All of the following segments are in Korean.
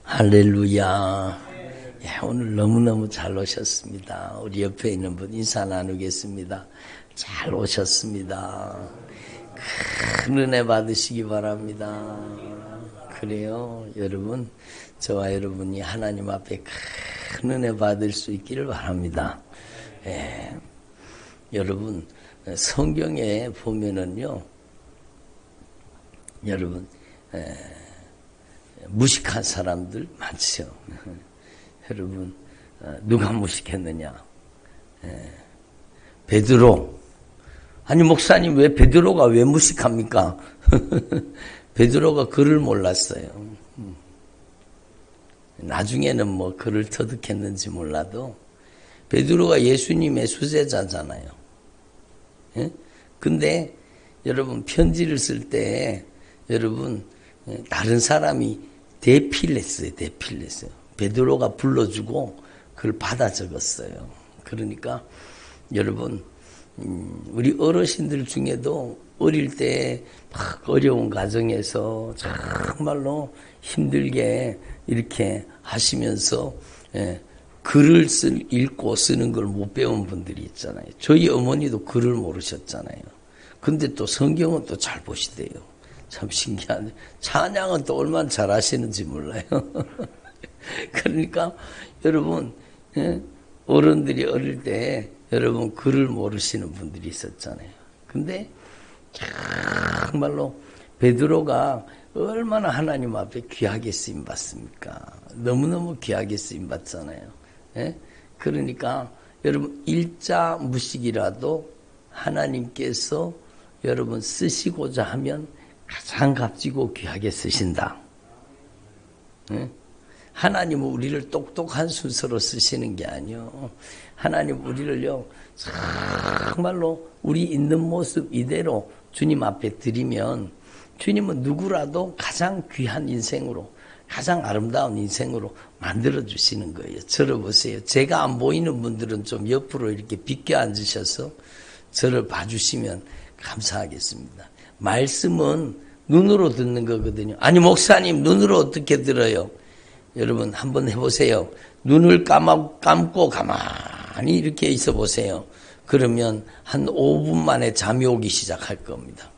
할렐루야. 예, 오늘 너무너무 잘 오셨습니다. 우리 옆에 있는 분 인사 나누겠습니다. 잘 오셨습니다. 큰 은혜 받으시기 바랍니다. 그래요. 여러분, 저와 여러분이 하나님 앞에 큰 은혜 받을 수 있기를 바랍니다. 예, 여러분, 성경에 보면은요, 여러분, 무식한 사람들 많죠. 여러분, 누가 무식했느냐? 베드로. 아니, 목사님, 왜 베드로가 왜 무식합니까? 베드로가 글을 몰랐어요. 나중에는 뭐 글을 터득했는지 몰라도 베드로가 예수님의 수제자잖아요. 근데 여러분, 편지를 쓸 때 여러분, 다른 사람이 대필했어요. 베드로가 불러주고 그걸 받아 적었어요. 그러니까 여러분, 우리 어르신들 중에도 어릴 때 막 어려운 가정에서 정말로 힘들게 이렇게 하시면서 글을 읽고 쓰는 걸 못 배운 분들이 있잖아요. 저희 어머니도 글을 모르셨잖아요. 근데 또 성경은 또 잘 보시대요. 참 신기하네. 찬양은 또 얼마나 잘하시는지 몰라요. 그러니까 여러분, 어른들이 어릴 때 여러분 글을 모르시는 분들이 있었잖아요. 근데 정말로 베드로가 얼마나 하나님 앞에 귀하게 쓰임 받습니까? 너무너무 귀하게 쓰임 받잖아요. 그러니까 여러분, 일자 무식이라도 하나님께서 여러분 쓰시고자 하면 가장 값지고 귀하게 쓰신다. 하나님은 우리를 똑똑한 순서로 쓰시는 게 아니요. 하나님 우리를요, 정말로 우리 있는 모습 이대로 주님 앞에 드리면 주님은 누구라도 가장 귀한 인생으로, 가장 아름다운 인생으로 만들어 주시는 거예요. 저를 보세요. 제가 안 보이는 분들은 좀 옆으로 이렇게 비껴 앉으셔서 저를 봐주시면 감사하겠습니다. 말씀은 눈으로 듣는 거거든요. 아니, 목사님, 눈으로 어떻게 들어요? 여러분, 한번 해보세요. 눈을 감고 가만히 이렇게 있어 보세요. 그러면 한 5분 만에 잠이 오기 시작할 겁니다.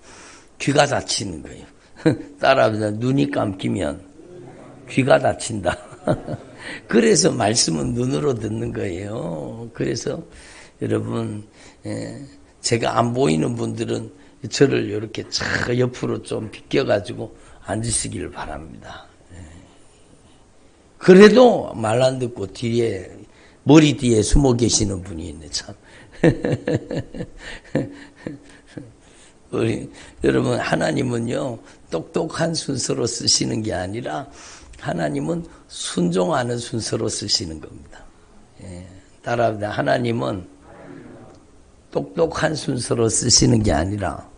귀가 다치는 거예요. 따라합니다. 눈이 감기면 귀가 다친다. 그래서 말씀은 눈으로 듣는 거예요. 그래서 여러분, 제가 안 보이는 분들은 저를 이렇게 옆으로 좀 비껴가지고 앉으시기를 바랍니다. 그래도 말 안 듣고 뒤에, 머리 뒤에 숨어 계시는 분이 있네, 참. 여러분, 하나님은요, 똑똑한 순서로 쓰시는 게 아니라 하나님은 순종하는 순서로 쓰시는 겁니다. 따라합니다. 하나님은 똑똑한 순서로 쓰시는 게 아니라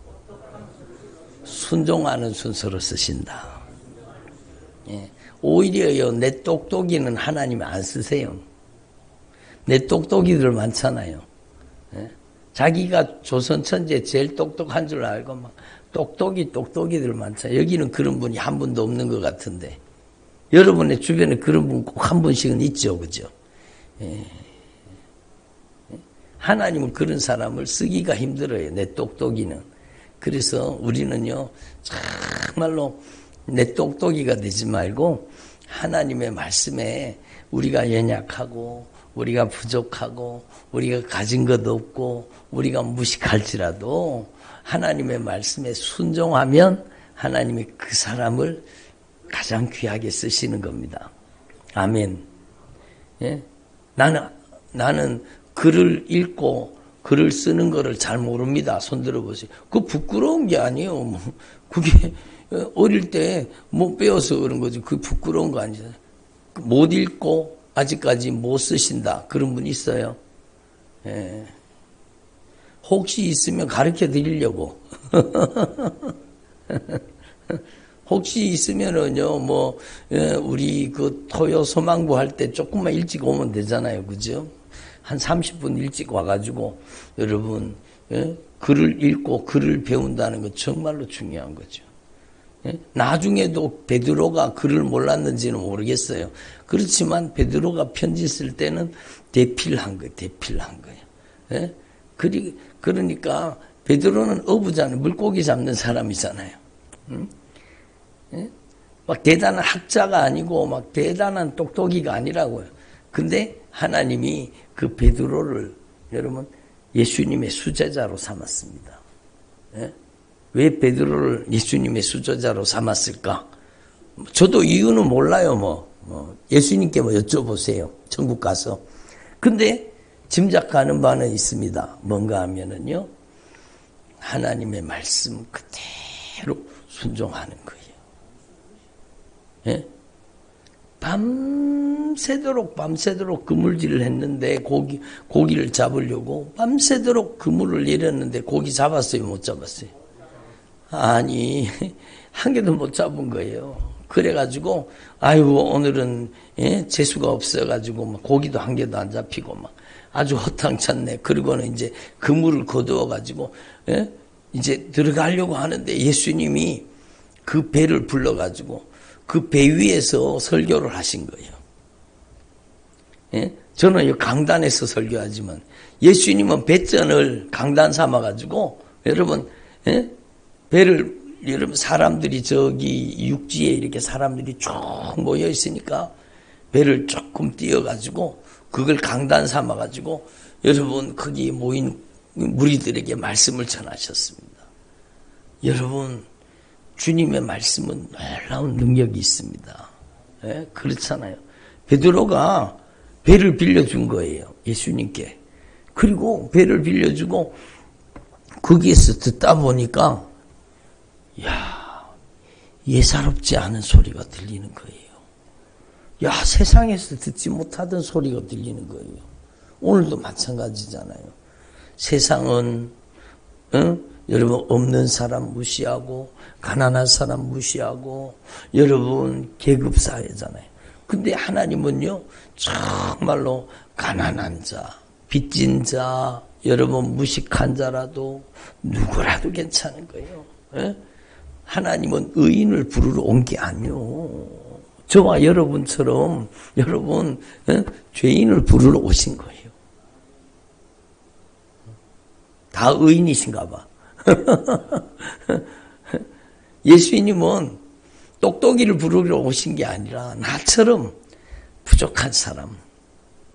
순종하는 순서로 쓰신다. 오히려요, 내 똑똑이는 하나님이 안 쓰세요. 내 똑똑이들 많잖아요. 자기가 조선 천재 제일 똑똑한 줄 알고 막 똑똑이들 많잖아요. 여기는 그런 분이 한 분도 없는 것 같은데 여러분의 주변에 그런 분 꼭 한 분씩은 있죠, 그죠? 하나님은 그런 사람을 쓰기가 힘들어요. 내 똑똑이는. 그래서 우리는요, 정말로 내 똑똑이가 되지 말고 하나님의 말씀에 우리가 연약하고 우리가 부족하고 우리가 가진 것 없고 우리가 무식할지라도 하나님의 말씀에 순종하면 하나님이 그 사람을 가장 귀하게 쓰시는 겁니다. 아멘. 예? 나는 글을 읽고 글을 쓰는 거를 잘 모릅니다. 손 들어보세요. 그거 부끄러운 게 아니에요. 그게 어릴 때 못 배워서 그런 거지. 그게 부끄러운 거 아니잖아요. 못 읽고 아직까지 못 쓰신다. 그런 분 있어요. 혹시 있으면 가르쳐 드리려고. 혹시 있으면은요, 우리 그 토요 소망부 할 때 조금만 일찍 오면 되잖아요. 그죠? 한 30분 일찍 와가지고, 여러분, 글을 읽고 글을 배운다는 건 정말로 중요한 거죠. 나중에도 베드로가 그를 몰랐는지는 모르겠어요. 그렇지만 베드로가 편지 쓸 때는 대필한 거예요. 그러니까 베드로는 어부잖아요. 물고기 잡는 사람이잖아요. 막 대단한 학자가 아니고 막 대단한 똑똑이가 아니라고요. 근데 하나님이 그 베드로를 여러분 예수님의 수제자로 삼았습니다. 왜 베드로를 예수님의 수제자로 삼았을까? 저도 이유는 몰라요. 예수님께 여쭤보세요. 천국 가서. 근데 짐작가는 바는 있습니다. 뭔가 하면은요, 하나님의 말씀 그대로 순종하는 거예요. 밤새도록 그물질을 했는데 고기를 잡으려고 밤새도록 그물을 내렸는데 고기 잡았어요, 못 잡았어요? 아니, 한 개도 못 잡은 거예요. 그래가지고 아이고 오늘은 재수가 없어가지고 막 고기도 한 개도 안 잡히고 막 아주 허탕쳤네. 그리고는 이제 그물을 거두어가지고 이제 들어가려고 하는데 예수님이 그 배를 불러가지고 그 배 위에서 설교를 하신 거예요. 저는 강단에서 설교하지만 예수님은 배전을 강단 삼아가지고 여러분 여러분 사람들이 저기 육지에 이렇게 사람들이 쭉 모여 있으니까 배를 조금 띄어가지고 그걸 강단 삼아가지고 여러분 거기 모인 무리들에게 말씀을 전하셨습니다. 여러분 주님의 말씀은 놀라운 능력이 있습니다. 그렇잖아요. 베드로가 배를 빌려준 거예요. 예수님께. 그리고 배를 빌려주고 거기에서 듣다 보니까 예사롭지 않은 소리가 들리는 거예요. 세상에서 듣지 못하던 소리가 들리는 거예요. 오늘도 마찬가지잖아요. 세상은 여러분 없는 사람 무시하고 가난한 사람 무시하고 여러분 계급사회잖아요. 근데 하나님은요 정말로 가난한 자, 빚진 자, 여러분 무식한 자라도 누구라도 괜찮은 거예요. 하나님은 의인을 부르러 온 게 아니요. 저와 여러분처럼 여러분 죄인을 부르러 오신 거예요. 다 의인이신가 봐. 예수님은 똑똑이를 부르러 오신 게 아니라 나처럼 부족한 사람,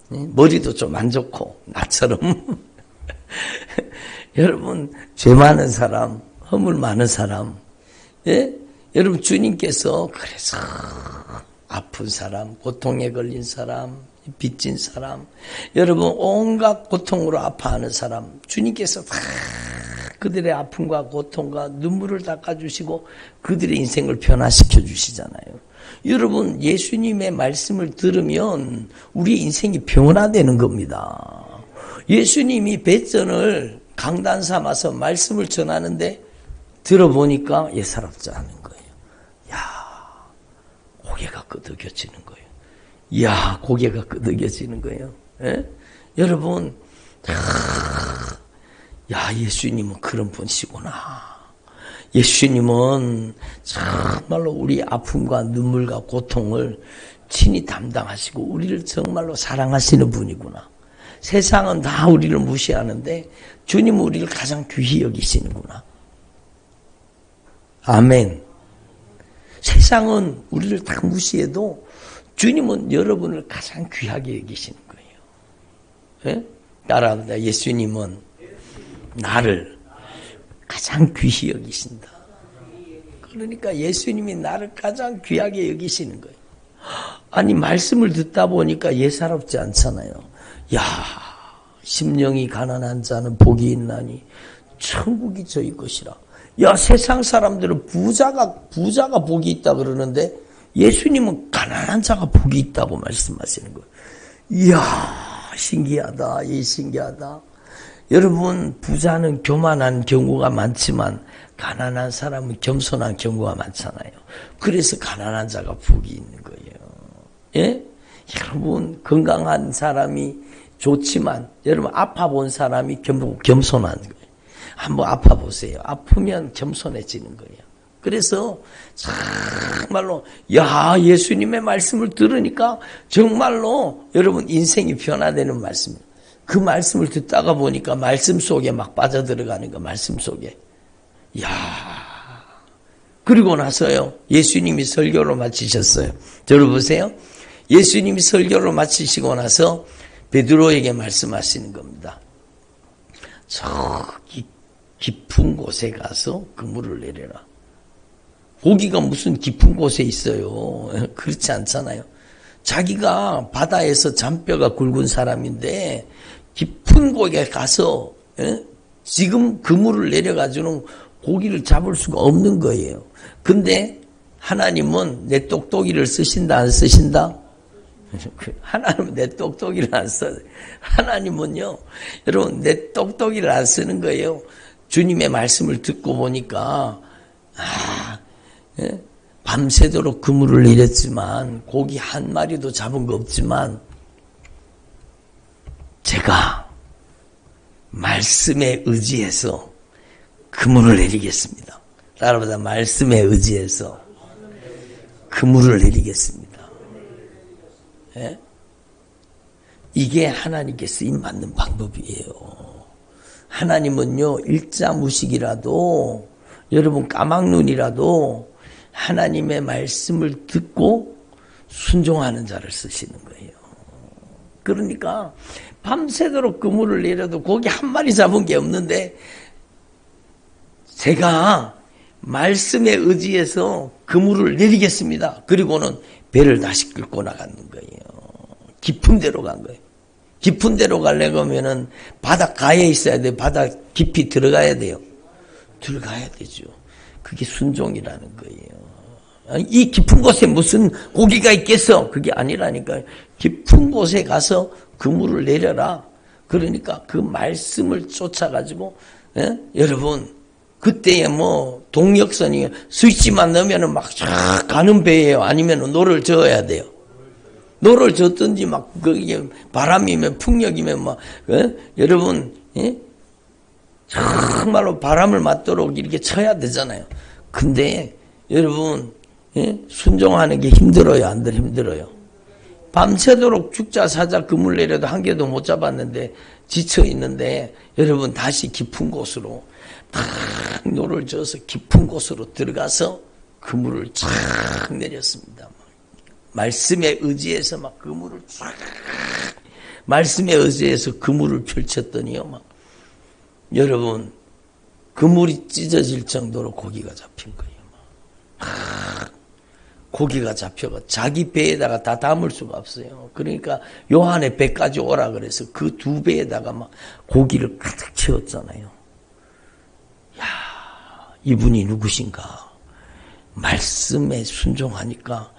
머리도 좀 안 좋고 나처럼 여러분 죄 많은 사람, 허물 많은 사람, 여러분 주님께서 그래서 아픈 사람, 고통에 걸린 사람, 빚진 사람, 여러분 온갖 고통으로 아파하는 사람 주님께서 다 그들의 아픔과 고통과 눈물을 닦아주시고 그들의 인생을 변화시켜 주시잖아요. 여러분 예수님의 말씀을 들으면 우리 인생이 변화되는 겁니다. 예수님이 배전을 강단 삼아서 말씀을 전하는데 들어보니까 예사롭지 않은 거예요. 고개가 끄덕여지는 거예요. 고개가 끄덕여지는 거예요. 여러분 예수님은 그런 분이시구나. 예수님은 정말로 우리 아픔과 눈물과 고통을 친히 담당하시고 우리를 정말로 사랑하시는 분이구나. 세상은 다 우리를 무시하는데 주님은 우리를 가장 귀히 여기시는구나. 아멘. 세상은 우리를 다 무시해도 주님은 여러분을 가장 귀하게 여기시는 거예요. 따라합니다. 예수님은 나를 가장 귀히 여기신다. 그러니까 예수님이 나를 가장 귀하게 여기시는 거예요. 아니 말씀을 듣다 보니까 예사롭지 않잖아요. 심령이 가난한 자는 복이 있나니 천국이 저희 것이라. 세상 사람들은 부자가 복이 있다 그러는데 예수님은 가난한 자가 복이 있다고 말씀하시는 거예요. 신기하다. 신기하다. 여러분 부자는 교만한 경우가 많지만 가난한 사람은 겸손한 경우가 많잖아요. 그래서 가난한 자가 복이 있는 거예요. 여러분 건강한 사람이 좋지만 여러분 아파 본 사람이 겸손한 거예요. 한번 아파 보세요. 아프면 겸손해지는 거예요. 그래서 정말로 예수님의 말씀을 들으니까 정말로 여러분 인생이 변화되는 말씀입니다. 그 말씀을 듣다가 보니까 말씀 속에 막 빠져들어가는 거, 말씀 속에. 그리고 나서요, 예수님이 설교를 마치셨어요. 들어보세요. 예수님이 설교를 마치시고 나서 베드로에게 말씀하시는 겁니다. 저기 깊은 곳에 가서 그물을 내려라. 고기가 무슨 깊은 곳에 있어요. 그렇지 않잖아요. 자기가 바다에서 잔뼈가 굵은 사람인데 깊은 곳에 가서 지금 그물을 내려가지고는 고기를 잡을 수가 없는 거예요. 근데 하나님은 내 똑똑이를 쓰신다 안 쓰신다? 하나님은 내 똑똑이를 안 써요. 하나님은요, 여러분 내 똑똑이를 안 쓰는 거예요. 주님의 말씀을 듣고 보니까 밤새도록 그물을 내렸지만 고기 한 마리도 잡은 거 없지만 제가 말씀에 의지해서 그물을 내리겠습니다. 따라보자. 말씀에 의지해서 그물을 내리겠습니다. 이게 하나님께 쓰임 받는 방법이에요. 하나님은요, 일자무식이라도 여러분 까막눈이라도 하나님의 말씀을 듣고 순종하는 자를 쓰시는 거예요. 그러니까 밤새도록 그물을 내려도 고기 한 마리 잡은 게 없는데 제가 말씀에 의지해서 그물을 내리겠습니다. 그리고는 배를 다시 끌고 나가는 거예요. 깊은 데로 간 거예요. 깊은 데로 가려고 하면은 바닷가에 있어야 돼요. 바다 깊이 들어가야 돼요. 들어가야 되죠. 그게 순종이라는 거예요. 이 깊은 곳에 무슨 고기가 있겠어? 그게 아니라니까요. 깊은 곳에 가서 그물을 내려라. 그러니까 그 말씀을 쫓아가지고, 여러분, 그때에 뭐, 동력선이 스위치만 넣으면은 막 쫙 가는 배예요. 아니면 노를 저어야 돼요. 노를 젓든지 막, 그게 바람이면, 풍력이면 막, 여러분, 정말로 바람을 맞도록 이렇게 쳐야 되잖아요. 근데, 여러분, 순종하는 게 힘들어요? 안 힘들어요? 밤새도록 죽자 사자 그물 내려도 한 개도 못 잡았는데, 지쳐 있는데, 여러분, 다시 깊은 곳으로, 탁 노를 져서 깊은 곳으로 들어가서 그물을 쫙 내렸습니다. 말씀에 의지해서 막 그물을 쫙, 말씀에 의지해서 그물을 펼쳤더니요, 막, 여러분, 그물이 찢어질 정도로 고기가 잡힌 거예요. 막. 고기가 잡혀가 자기 배에다가 다 담을 수가 없어요. 그러니까 요한의 배까지 오라 그래서 그 두 배에다가 막 고기를 가득 채웠잖아요. 이분이 누구신가? 말씀에 순종하니까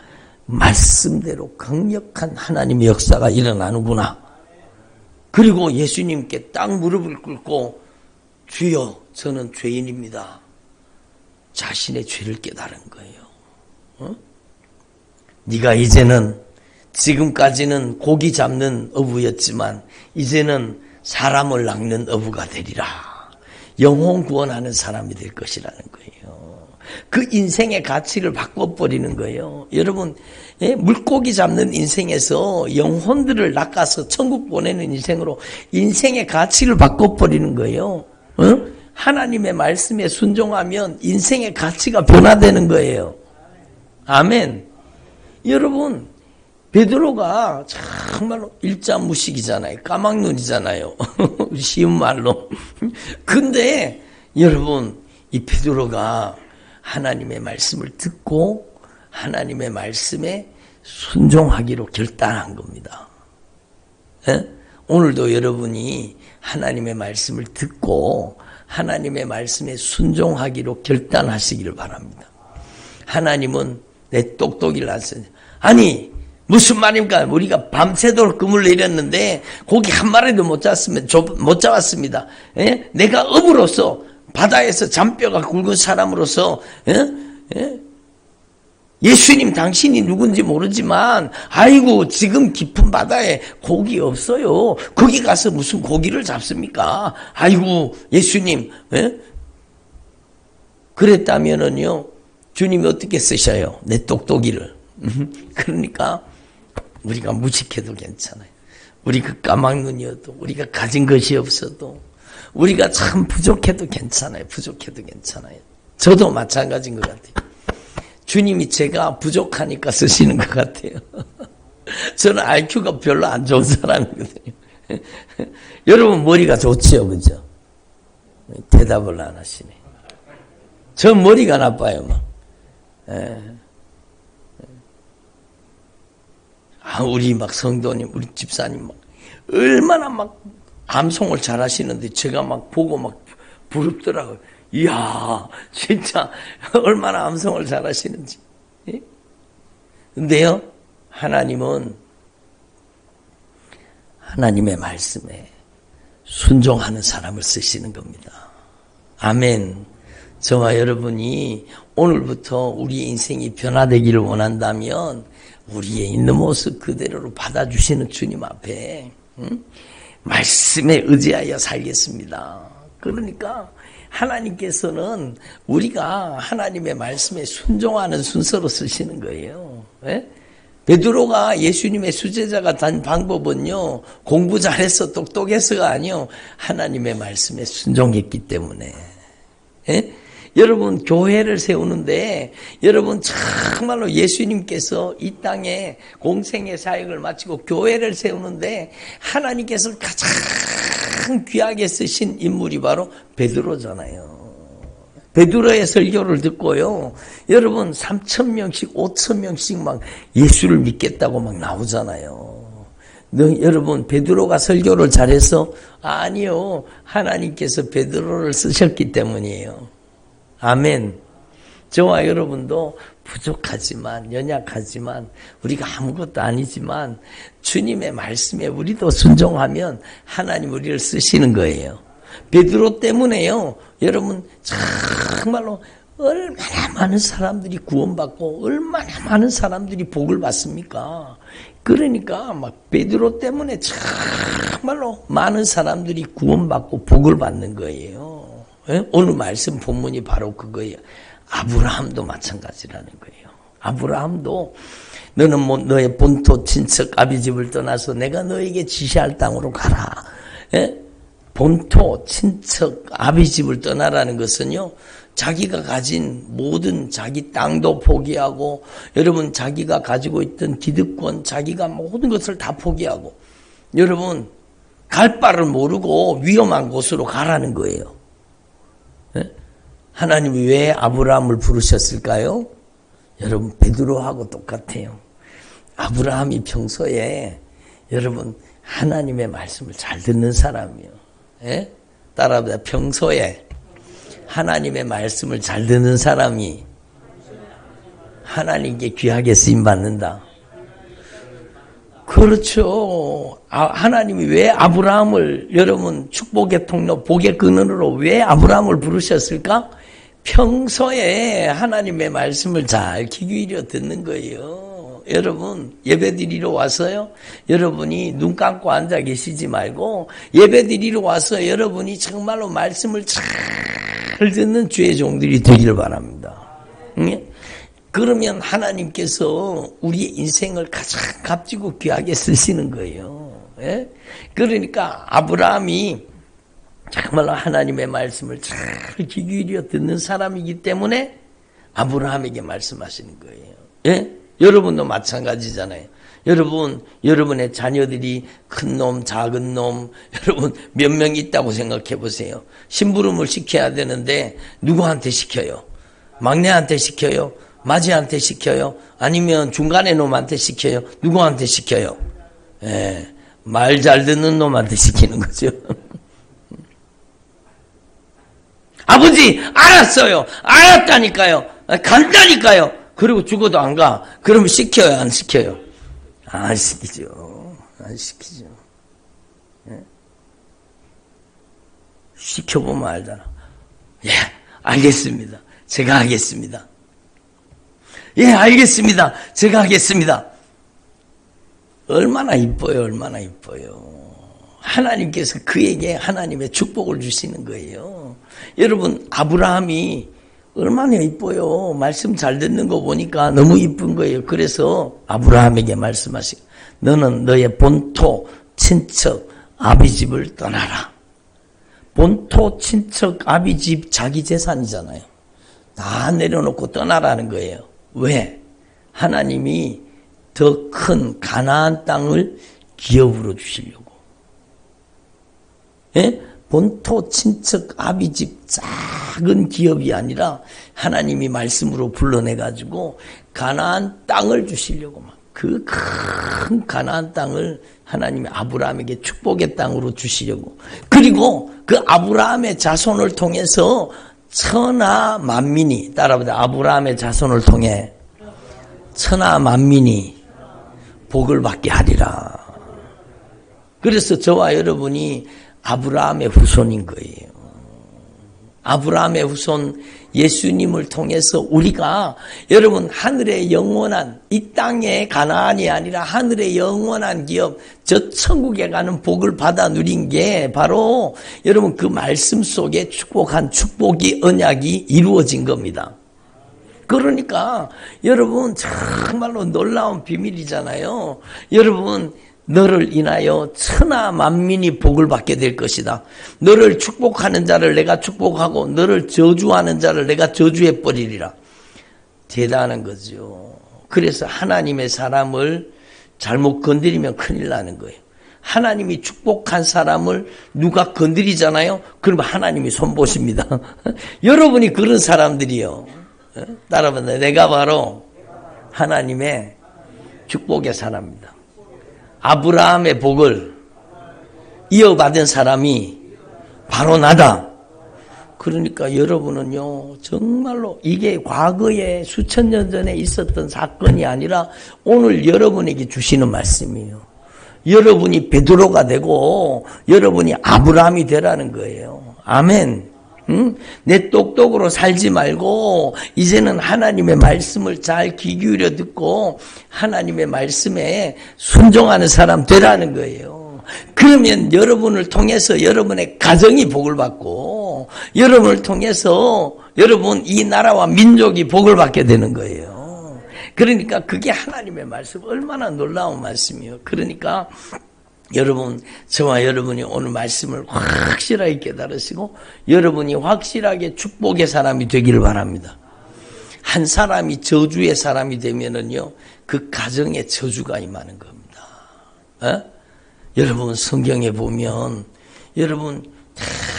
말씀대로 강력한 하나님의 역사가 일어나는구나. 그리고 예수님께 딱 무릎을 꿇고 주여 저는 죄인입니다. 자신의 죄를 깨달은 거예요. 네가 이제는 지금까지는 고기 잡는 어부였지만 이제는 사람을 낚는 어부가 되리라. 영혼 구원하는 사람이 될 것이라는 거예요. 그 인생의 가치를 바꿔버리는 거예요. 여러분, 물고기 잡는 인생에서 영혼들을 낚아서 천국 보내는 인생으로 인생의 가치를 바꿔버리는 거예요. 하나님의 말씀에 순종하면 인생의 가치가 변화되는 거예요. 아멘. 여러분, 베드로가 정말로 일자무식이잖아요. 까막눈이잖아요. 쉬운 말로. 근데 여러분, 이 베드로가 하나님의 말씀을 듣고 하나님의 말씀에 순종하기로 결단한 겁니다. 오늘도 여러분이 하나님의 말씀을 듣고 하나님의 말씀에 순종하기로 결단하시기를 바랍니다. 하나님은 내 똑똑이를 안 쓰냐. 아니, 무슨 말입니까? 우리가 밤새도록 그물 내렸는데 고기 한 마리도 못 잡았습니다. 내가 어부로서 바다에서 잔뼈가 굵은 사람으로서 예수님 당신이 누군지 모르지만 아이고 지금 깊은 바다에 고기 없어요. 거기 가서 무슨 고기를 잡습니까? 아이고 예수님 그랬다면은요 주님이 어떻게 쓰셔요? 내 똑똑이를. 그러니까 우리가 무식해도 괜찮아요. 우리가 까막눈이어도, 우리가 가진 것이 없어도, 우리가 참 부족해도 괜찮아요. 부족해도 괜찮아요. 저도 마찬가지인 것 같아요. 주님이 제가 부족하니까 쓰시는 것 같아요. 저는 IQ가 별로 안 좋은 사람이거든요. 여러분 머리가 좋지요, 그죠? 대답을 안 하시네. 저 머리가 나빠요, 막. 우리 막 성도님, 우리 집사님 막 얼마나 막 암송을 잘 하시는데 제가 막 보고 막 부럽더라고요. 이야, 진짜 얼마나 암송을 잘 하시는지. 예? 근데요, 하나님은 하나님의 말씀에 순종하는 사람을 쓰시는 겁니다. 아멘. 저와 여러분이 오늘부터 우리 인생이 변화되기를 원한다면 우리의 있는 모습 그대로로 받아주시는 주님 앞에 말씀에 의지하여 살겠습니다. 그러니까 하나님께서는 우리가 하나님의 말씀에 순종하는 순서로 쓰시는 거예요. 예? 베드로가 예수님의 수제자가 된 방법은요, 공부 잘해서 똑똑해서가 아니요, 하나님의 말씀에 순종했기 때문에. 예? 여러분 교회를 세우는데 여러분 정말로 예수님께서 이 땅에 공생의 사역을 마치고 교회를 세우는데 하나님께서 가장 귀하게 쓰신 인물이 바로 베드로잖아요. 베드로의 설교를 듣고요, 여러분 3,000명씩 5,000명씩 막 예수를 믿겠다고 막 나오잖아요. 여러분 베드로가 설교를 잘해서? 아니요, 하나님께서 베드로를 쓰셨기 때문이에요. 아멘. 저와 여러분도 부족하지만, 연약하지만, 우리가 아무것도 아니지만 주님의 말씀에 우리도 순종하면 하나님 우리를 쓰시는 거예요. 베드로 때문에요, 여러분 정말로 얼마나 많은 사람들이 구원받고 얼마나 많은 사람들이 복을 받습니까? 그러니까 막 베드로 때문에 정말로 많은 사람들이 구원받고 복을 받는 거예요. 오늘 말씀 본문이 바로 그거예요. 아브라함도 마찬가지라는 거예요. 아브라함도 너는 뭐 너의 본토 친척 아비집을 떠나서 내가 너에게 지시할 땅으로 가라. 본토 친척 아비집을 떠나라는 것은요, 자기가 가진 모든 자기 땅도 포기하고, 여러분 자기가 가지고 있던 기득권, 자기가 모든 것을 다 포기하고, 여러분 갈 바를 모르고 위험한 곳으로 가라는 거예요. 하나님이 왜 아브라함을 부르셨을까요? 여러분 베드로하고 똑같아요. 아브라함이 평소에 여러분 하나님의 말씀을 잘 듣는 사람이에요. 따라합니다. 평소에 하나님의 말씀을 잘 듣는 사람이 하나님께 귀하게 쓰임받는다. 그렇죠. 하나님이 왜 아브라함을, 여러분 축복의 통로, 복의 근원으로 왜 아브라함을 부르셨을까? 평소에 하나님의 말씀을 잘 귀 기울여 듣는 거예요. 여러분 예배드리러 와서요, 여러분이 눈 감고 앉아 계시지 말고 예배드리러 와서 여러분이 정말로 말씀을 잘 듣는 주의 종들이 되기를 바랍니다. 그러면 하나님께서 우리의 인생을 가장 값지고 귀하게 쓰시는 거예요. 그러니까 아브라함이 정말로 하나님의 말씀을 잘 귀 기울여 듣는 사람이기 때문에 아브라함에게 말씀하시는 거예요. 여러분도 마찬가지잖아요. 여러분, 여러분의 자녀들이 큰 놈, 작은 놈, 여러분 몇 명 있다고 생각해 보세요. 심부름을 시켜야 되는데 누구한테 시켜요? 막내한테 시켜요? 마지한테 시켜요? 아니면 중간에 놈한테 시켜요? 누구한테 시켜요? 말 잘 듣는 놈한테 시키는 거죠. 아버지 알았어요. 알았다니까요. 간다니까요. 그리고 죽어도 안 가. 그러면 시켜요? 안 시켜요? 안 시키죠. 안 시키죠. 시켜보면 알잖아. 예, 알겠습니다. 제가 하겠습니다. 예, 알겠습니다. 제가 하겠습니다. 얼마나 이뻐요. 얼마나 이뻐요. 하나님께서 그에게 하나님의 축복을 주시는 거예요. 여러분 아브라함이 얼마나 이뻐요. 말씀 잘 듣는 거 보니까 너무 이쁜 거예요. 그래서 아브라함에게 말씀하시고 너는 너의 본토, 친척, 아비집을 떠나라. 본토, 친척, 아비집 자기 재산이잖아요. 다 내려놓고 떠나라는 거예요. 왜? 하나님이 더 큰 가나안 땅을 기업으로 주시려고. 예? 본토, 친척, 아비집 작은 기업이 아니라 하나님이 말씀으로 불러내가지고 가나안 땅을 주시려고 막 그 큰 가나안 땅을 하나님이 아브라함에게 축복의 땅으로 주시려고. 그리고 그 아브라함의 자손을 통해서 천하 만민이, 따라보자. 아브라함의 자손을 통해 천하 만민이 복을 받게 하리라. 그래서 저와 여러분이 아브라함의 후손인 거예요. 아브라함의 후손 예수님을 통해서 우리가 여러분 하늘의 영원한 이 땅의 가나안이 아니라 하늘의 영원한 기업 저 천국에 가는 복을 받아 누린 게 바로 여러분 그 말씀 속에 축복한 축복이 언약이 이루어진 겁니다. 그러니까 여러분 정말로 놀라운 비밀이잖아요. 여러분 너를 인하여 천하 만민이 복을 받게 될 것이다. 너를 축복하는 자를 내가 축복하고 너를 저주하는 자를 내가 저주해 버리리라. 대단한 거죠. 그래서 하나님의 사람을 잘못 건드리면 큰일 나는 거예요. 하나님이 축복한 사람을 누가 건드리잖아요. 그러면 하나님이 손보십니다. 여러분이 그런 사람들이요. 따라합니다. 내가 바로 하나님의 축복의 사람입니다. 아브라함의 복을 이어받은 사람이 바로 나다. 그러니까 여러분은요, 정말로 이게 과거에 수천 년 전에 있었던 사건이 아니라 오늘 여러분에게 주시는 말씀이에요. 여러분이 베드로가 되고 여러분이 아브라함이 되라는 거예요. 아멘. 내 똑똑으로 살지 말고 이제는 하나님의 말씀을 잘 귀 기울여 듣고 하나님의 말씀에 순종하는 사람 되라는 거예요. 그러면 여러분을 통해서 여러분의 가정이 복을 받고 여러분을 통해서 여러분 이 나라와 민족이 복을 받게 되는 거예요. 그러니까 그게 하나님의 말씀, 얼마나 놀라운 말씀이에요. 그러니까 여러분, 저와 여러분이 오늘 말씀을 확실하게 깨달으시고 여러분이 확실하게 축복의 사람이 되기를 바랍니다. 한 사람이 저주의 사람이 되면은요, 그 가정에 저주가 임하는 겁니다. 여러분 성경에 보면 여러분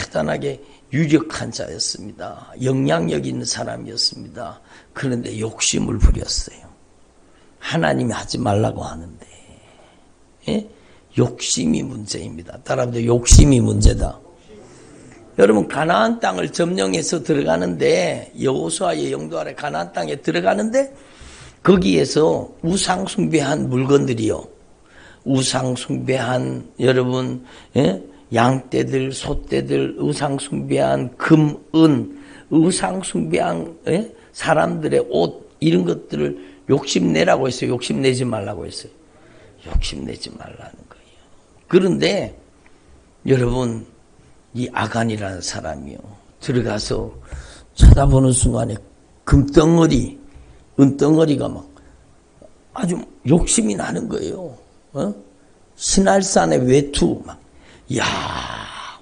대단하게 유력한 자였습니다. 영향력 있는 사람이었습니다. 그런데 욕심을 부렸어요. 하나님이 하지 말라고 하는데. 예? 욕심이 문제입니다. 따라합니다. 욕심이 문제다. 여러분 가나안 땅을 점령해서 들어가는데 여호수아의 영도 아래 가나안 땅에 들어가는데 거기에서 우상 숭배한 물건들이요. 우상 숭배한 여러분 양떼들, 소떼들, 우상 숭배한 금, 은, 우상 숭배한 사람들의 옷 이런 것들을 욕심내라고 했어요. 욕심내지 말라고 했어요. 욕심내지 말라는 거예요. 그런데 여러분 이 아간이라는 사람이요 들어가서 쳐다보는 순간에 금덩어리, 은덩어리가 막 아주 욕심이 나는 거예요. 신할산의 외투 막, 야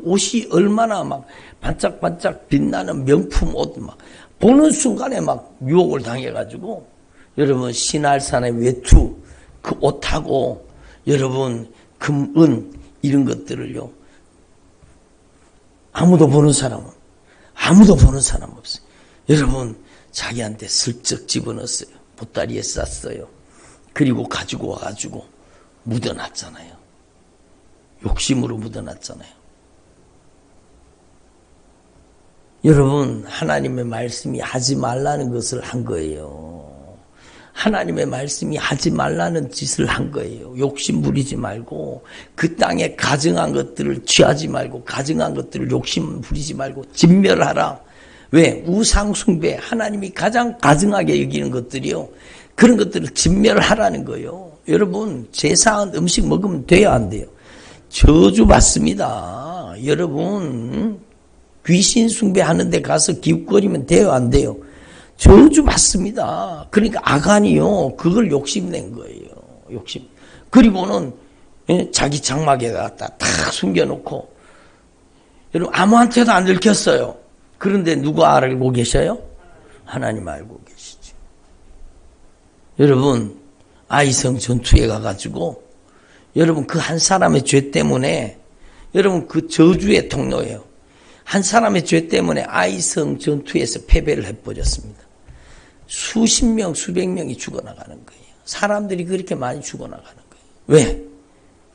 옷이 얼마나 막 반짝반짝 빛나는 명품 옷 막 보는 순간에 막 유혹을 당해가지고 여러분 신할산의 외투 그 옷하고 여러분 금, 은 이런 것들을요 아무도 보는 사람 없어요. 여러분 자기한테 슬쩍 집어넣었어요. 보따리에 쌌어요. 그리고 가지고 와가지고 묻어놨잖아요. 욕심으로 묻어놨잖아요. 여러분 하나님의 말씀이 하지 말라는 것을 한 거예요. 하나님의 말씀이 하지 말라는 짓을 한 거예요. 욕심 부리지 말고 그 땅에 가증한 것들을 취하지 말고 가증한 것들을 욕심 부리지 말고 진멸하라. 왜? 우상 숭배, 하나님이 가장 가증하게 여기는 것들이요. 그런 것들을 진멸하라는 거예요. 여러분 제사한 음식 먹으면 돼야 안 돼요? 저주받습니다. 여러분 귀신 숭배하는 데 가서 기웃거리면 돼요, 안 돼요? 저주 받습니다. 그러니까 아간이요, 그걸 욕심낸 거예요. 욕심. 그리고는 자기 장막에 갖다 탁 숨겨놓고, 여러분 아무한테도 안 들켰어요. 그런데 누가 알고 계셔요? 하나님 알고 계시죠. 여러분 아이성 전투에 가가지고 여러분 그 한 사람의 죄 때문에 여러분 그 저주의 통로예요. 한 사람의 죄 때문에 아이성 전투에서 패배를 해버렸습니다. 수십 명, 수백 명이 죽어나가는 거예요. 사람들이 그렇게 많이 죽어나가는 거예요. 왜?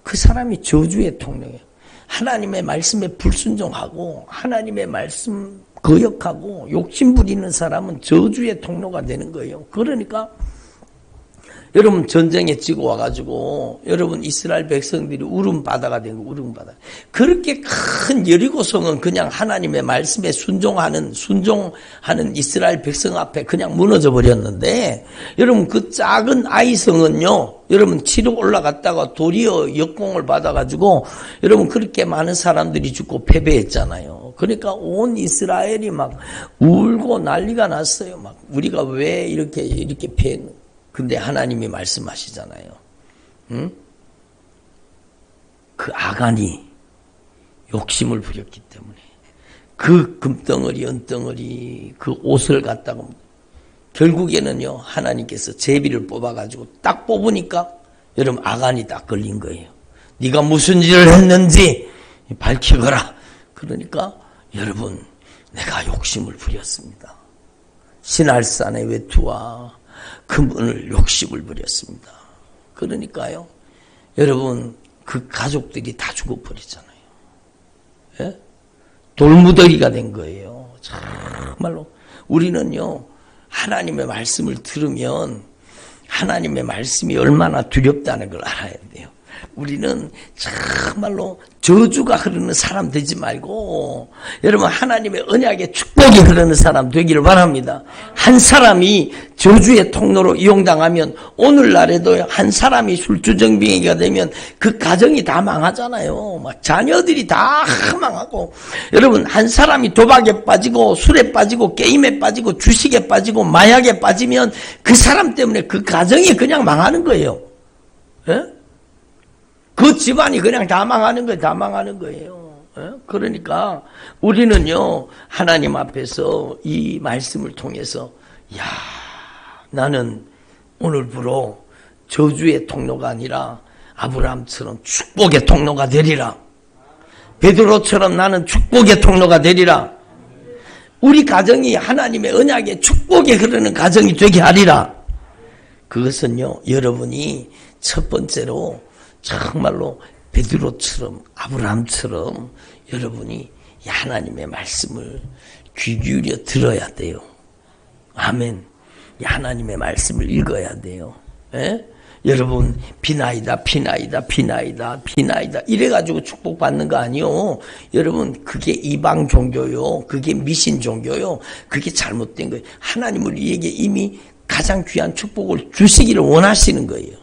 그 사람이 저주의 통로예요. 하나님의 말씀에 불순종하고 하나님의 말씀 거역하고 욕심 부리는 사람은 저주의 통로가 되는 거예요. 그러니까 여러분 전쟁에 지고 와가지고 여러분 이스라엘 백성들이 울음바다가 된 거, 울음바다. 그렇게 큰 여리고성은 그냥 하나님의 말씀에 순종하는 이스라엘 백성 앞에 그냥 무너져 버렸는데, 여러분 그 작은 아이성은요, 여러분 치러 올라갔다가 도리어 역공을 받아가지고 여러분 그렇게 많은 사람들이 죽고 패배했잖아요. 그러니까 온 이스라엘이 막 울고 난리가 났어요. 막 우리가 왜 이렇게 패했는가. 근데 하나님이 말씀하시잖아요. 응? 그 아간이 욕심을 부렸기 때문에 그 금덩어리, 은덩어리, 그 옷을 갖다가 결국에는요, 하나님께서 제비를 뽑아가지고 딱 뽑으니까 여러분 아간이 딱 걸린 거예요. 네가 무슨 일을 했는지 밝히거라. 그러니까 여러분 내가 욕심을 부렸습니다. 신할산의 외투와 금은을 욕심을 부렸습니다. 그러니까요, 여러분 그 가족들이 다 죽어버리잖아요. 예? 돌무더기가 된 거예요. 정말로 우리는요, 하나님의 말씀을 들으면 하나님의 말씀이 얼마나 두렵다는 걸 알아야 돼요. 우리는 정말로 저주가 흐르는 사람 되지 말고 여러분 하나님의 언약의 축복이 흐르는 사람 되기를 바랍니다. 한 사람이 저주의 통로로 이용당하면 오늘날에도 한 사람이 술주정뱅이가 되면 그 가정이 다 망하잖아요. 막 자녀들이 다 망하고, 여러분 한 사람이 도박에 빠지고 술에 빠지고 게임에 빠지고 주식에 빠지고 마약에 빠지면 그 사람 때문에 그 가정이 그냥 망하는 거예요. 예? 그 집안이 그냥 다 망하는 거예요. 다 망하는 거예요. 그러니까 우리는요, 하나님 앞에서 이 말씀을 통해서, 야, 나는 오늘부로 저주의 통로가 아니라 아브라함처럼 축복의 통로가 되리라. 베드로처럼 나는 축복의 통로가 되리라. 우리 가정이 하나님의 언약의 축복에 흐르는 가정이 되게 하리라. 그것은요, 여러분이 첫 번째로 정말로 베드로처럼 아브라함처럼 여러분이 하나님의 말씀을 귀 기울여 들어야 돼요. 아멘. 하나님의 말씀을 읽어야 돼요. 예? 여러분 비나이다 이래가지고 축복받는 거 아니요. 여러분 그게 이방 종교요, 그게 미신 종교요, 그게 잘못된 거예요. 하나님은 우리에게 이미 가장 귀한 축복을 주시기를 원하시는 거예요.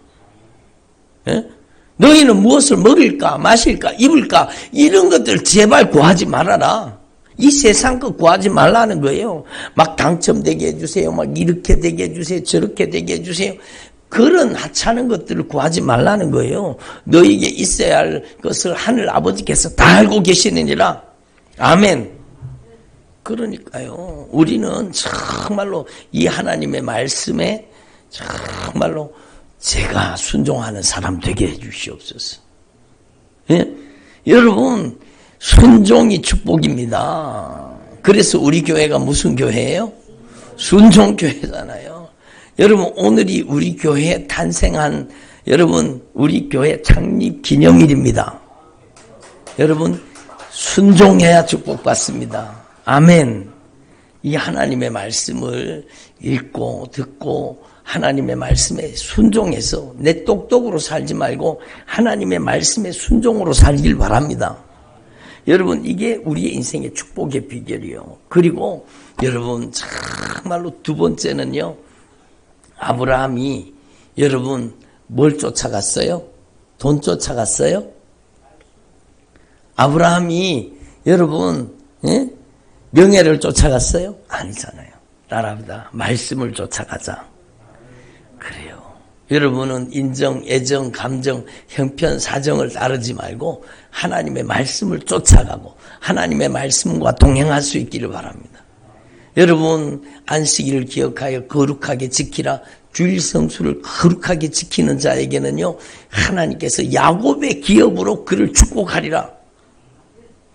예? 너희는 무엇을 먹을까 마실까 입을까 이런 것들 제발 구하지 말아라. 이 세상 거 구하지 말라는 거예요. 막 당첨되게 해주세요, 막 이렇게 되게 해주세요, 저렇게 되게 해주세요, 그런 하찮은 것들을 구하지 말라는 거예요. 너희에게 있어야 할 것을 하늘 아버지께서 다 알고 계시느니라. 아멘. 그러니까요, 우리는 정말로 이 하나님의 말씀에 정말로 제가 순종하는 사람 되게 해주시옵소서. 예? 여러분 순종이 축복입니다. 그래서 우리 교회가 무슨 교회예요? 순종교회잖아요. 여러분 오늘이 우리 교회에 탄생한 여러분 우리 교회 창립 기념일입니다. 여러분 순종해야 축복받습니다. 아멘. 이 하나님의 말씀을 읽고 듣고 하나님의 말씀에 순종해서 내 똑똑으로 살지 말고 하나님의 말씀에 순종으로 살길 바랍니다. 여러분 이게 우리의 인생의 축복의 비결이요. 그리고 여러분 정말로 두 번째는요, 아브라함이 여러분 뭘 쫓아갔어요? 돈 쫓아갔어요? 아브라함이 여러분 명예를 쫓아갔어요? 아니잖아요. 따라합니다. 말씀을 쫓아가자. 그래요. 여러분은 인정, 애정, 감정, 형편, 사정을 따르지 말고 하나님의 말씀을 쫓아가고 하나님의 말씀과 동행할 수 있기를 바랍니다. 여러분 안식일을 기억하여 거룩하게 지키라. 주일 성수를 거룩하게 지키는 자에게는요, 하나님께서 야곱의 기업으로 그를 축복하리라.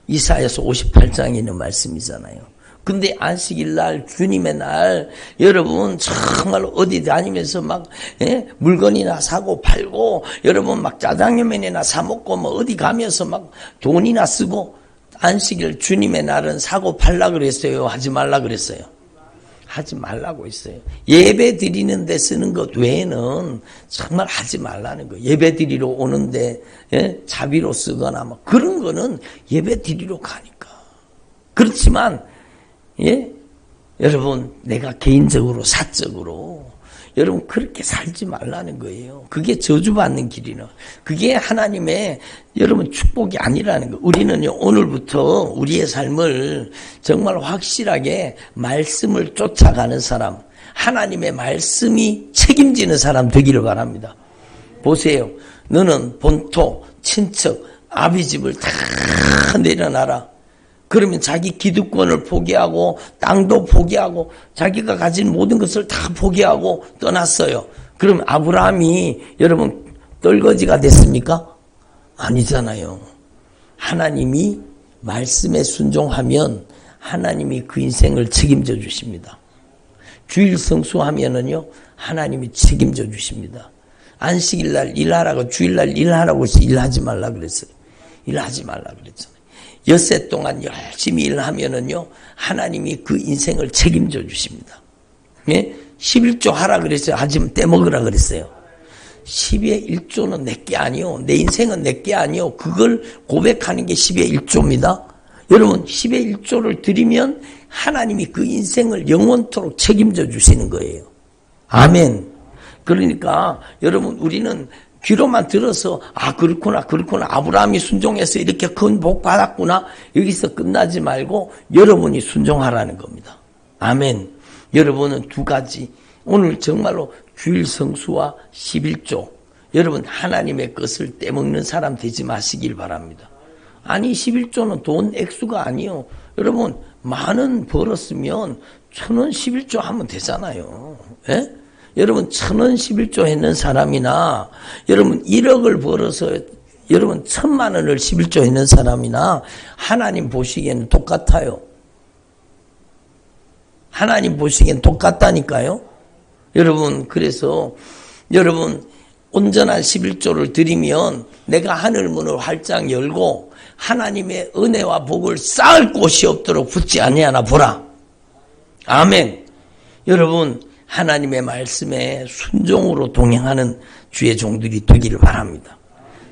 이사야서 58장에 있는 말씀이잖아요. 근데 안식일 날, 주님의 날, 여러분 정말로 어디 다니면서 막 물건이나 사고 팔고, 여러분 막 짜장면이나 사 먹고 뭐 어디 가면서 막 돈이나 쓰고, 안식일 주님의 날은 사고 팔라 그랬어요? 하지 말라 그랬어요? 하지 말라고 했어요. 예배 드리는 데 쓰는 것 외에는 정말 하지 말라는 거예요. 예배 드리러 오는데 자비로 쓰거나 뭐 그런 거는 예배 드리러 가니까. 그렇지만 여러분 내가 개인적으로 사적으로 여러분 그렇게 살지 말라는 거예요. 그게 저주받는 길이는. 그게 하나님의 여러분 축복이 아니라는 거예요. 우리는요 오늘부터 우리의 삶을 정말 확실하게 말씀을 쫓아가는 사람, 하나님의 말씀이 책임지는 사람 되기를 바랍니다. 보세요. 너는 본토, 친척, 아비집을 다 내려놔라. 그러면 자기 기득권을 포기하고 땅도 포기하고 자기가 가진 모든 것을 다 포기하고 떠났어요. 그럼 아브라함이 여러분 떨거지가 됐습니까? 아니잖아요. 하나님이 말씀에 순종하면 하나님이 그 인생을 책임져 주십니다. 주일 성수하면은요 하나님이 책임져 주십니다. 안식일 날 일하라고 주일 날 일하라고 해서 일하지 말라 그랬어요. 일하지 말라 그랬잖아요. 엿새 동안 열심히 일하면은요, 하나님이 그 인생을 책임져 주십니다. 예? 11조 하라 그랬어요? 하지만 떼먹으라 그랬어요? 10의 1조는 내게 아니요. 내 인생은 내게 아니요. 그걸 고백하는 게 10의 1조입니다. 여러분, 10의 1조를 드리면 하나님이 그 인생을 영원토록 책임져 주시는 거예요. 아멘. 그러니까 여러분, 우리는 귀로만 들어서 그렇구나 아브라함이 순종해서 이렇게 큰 복 받았구나 여기서 끝나지 말고 여러분이 순종하라는 겁니다. 아멘. 여러분은 두 가지 오늘 정말로 주일 성수와 11조 여러분 하나님의 것을 떼먹는 사람 되지 마시길 바랍니다. 아니 11조는 돈 액수가 아니요. 여러분 만원 벌었으면 1,000원 11조 하면 되잖아요. 예? 여러분 1,000원 11조 했는 사람이나 여러분 1억을 벌어서 여러분 1,000만 원을 11조 했는 사람이나 하나님 보시기에는 똑같아요. 하나님 보시기엔 똑같다니까요. 여러분 그래서 여러분 온전한 11조를 드리면 내가 하늘문을 활짝 열고 하나님의 은혜와 복을 쌓을 곳이 없도록 붙지 아니하나 보라. 아멘. 여러분 하나님의 말씀에 순종으로 동행하는 주의 종들이 되기를 바랍니다.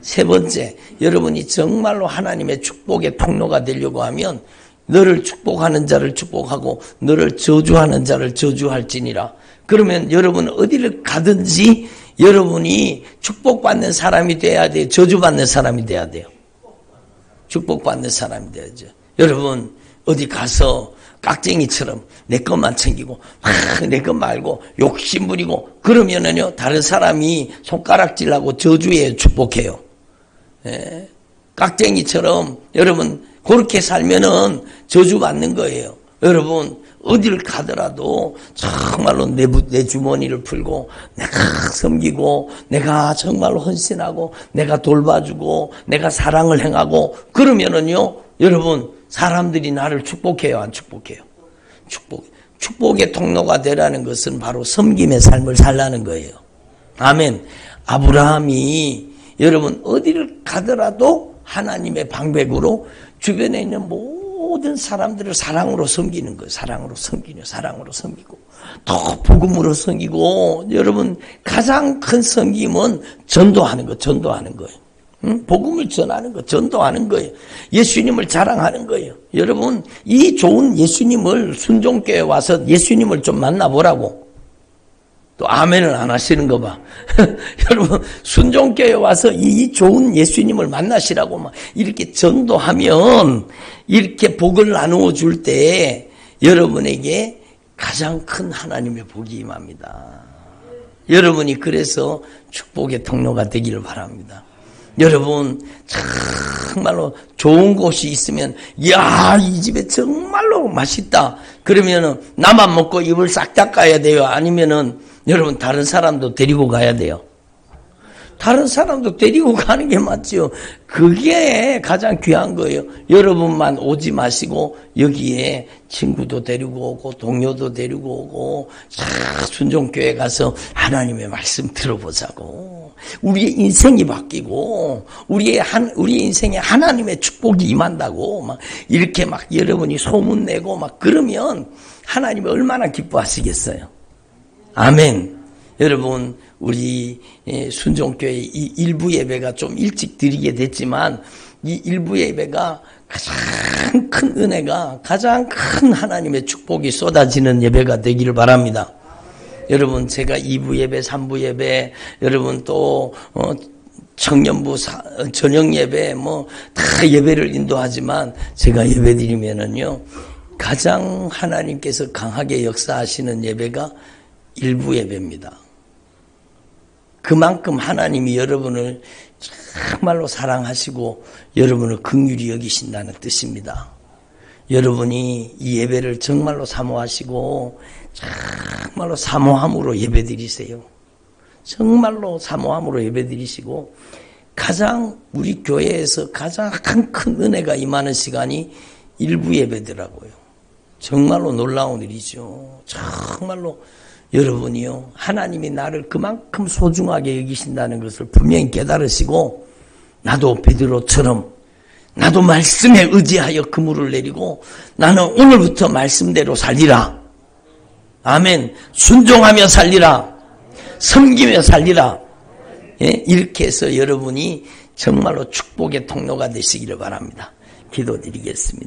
세 번째, 여러분이 정말로 하나님의 축복의 통로가 되려고 하면 너를 축복하는 자를 축복하고 너를 저주하는 자를 저주할지니라. 그러면 여러분 어디를 가든지 여러분이 축복받는 사람이 돼야 돼요? 저주받는 사람이 돼야 돼요? 축복받는 사람이 돼야죠. 여러분 어디 가서 깍쟁이처럼 내 것만 챙기고 내 것 말고 욕심 부리고 그러면은요 다른 사람이 손가락질하고 저주해요 축복해요. 예. 깍쟁이처럼 여러분 그렇게 살면은 저주받는 거예요. 여러분 어디를 가더라도 정말로 내 주머니를 풀고 내가 섬기고 내가 정말로 헌신하고 내가 돌봐주고 내가 사랑을 행하고 그러면은요 여러분 사람들이 나를 축복해요, 안 축복해요? 축복의 통로가 되라는 것은 바로 섬김의 삶을 살라는 거예요. 아멘. 아브라함이 여러분 어디를 가더라도 하나님의 방백으로 주변에 있는 모든 사람들을 사랑으로 섬기는 거예요. 사랑으로 섬기고 또 복음으로 섬기고 여러분 가장 큰 섬김은 전도하는 거예요. 복음을 전하는 거, 전도하는 거예요. 예수님을 자랑하는 거예요. 여러분, 이 좋은 예수님을 순종교회에 와서 예수님을 좀 만나보라고. 또 아멘을 안 하시는 거 봐. 여러분 순종교회 와서 이 좋은 예수님을 만나시라고 막 이렇게 전도하면 이렇게 복을 나누어 줄 때 여러분에게 가장 큰 하나님의 복이 임합니다. 여러분이 그래서 축복의 통로가 되기를 바랍니다. 여러분 정말로 좋은 곳이 있으면 야, 이 집에 정말로 맛있다. 그러면은 나만 먹고 입을 싹 닦아야 돼요? 아니면은 여러분 다른 사람도 데리고 가야 돼요? 다른 사람도 데리고 가는 게 맞죠. 그게 가장 귀한 거예요. 여러분만 오지 마시고 여기에 친구도 데리고 오고 동료도 데리고 오고 순종교회 가서 하나님의 말씀 들어보자고. 우리의 인생이 바뀌고 우리 인생에 하나님의 축복이 임한다고 막 이렇게 막 여러분이 소문내고 막 그러면 하나님이 얼마나 기뻐하시겠어요. 아멘. 여러분 우리 순종교회 이 일부 예배가 좀 일찍 드리게 됐지만 이 일부 예배가 가장 큰 은혜가 가장 큰 하나님의 축복이 쏟아지는 예배가 되기를 바랍니다. 여러분 제가 2부 예배 3부 예배 여러분 또 청년부 저녁 예배 뭐 다 예배를 인도하지만 제가 예배 드리면은요 가장 하나님께서 강하게 역사하시는 예배가 일부 예배입니다. 그만큼 하나님이 여러분을 정말로 사랑하시고 여러분을 긍휼히 여기신다는 뜻입니다. 여러분이 이 예배를 정말로 사모하시고 정말로 사모함으로 예배드리세요. 정말로 사모함으로 예배드리시고 가장 우리 교회에서 가장 큰 은혜가 임하는 시간이 일부 예배더라고요. 정말로 놀라운 일이죠. 정말로 여러분이요 하나님이 나를 그만큼 소중하게 여기신다는 것을 분명히 깨달으시고 나도 베드로처럼 나도 말씀에 의지하여 그물을 내리고 나는 오늘부터 말씀대로 살리라. 아멘. 순종하며 살리라. 섬기며 살리라. 예? 이렇게 해서 여러분이 정말로 축복의 통로가 되시기를 바랍니다. 기도드리겠습니다.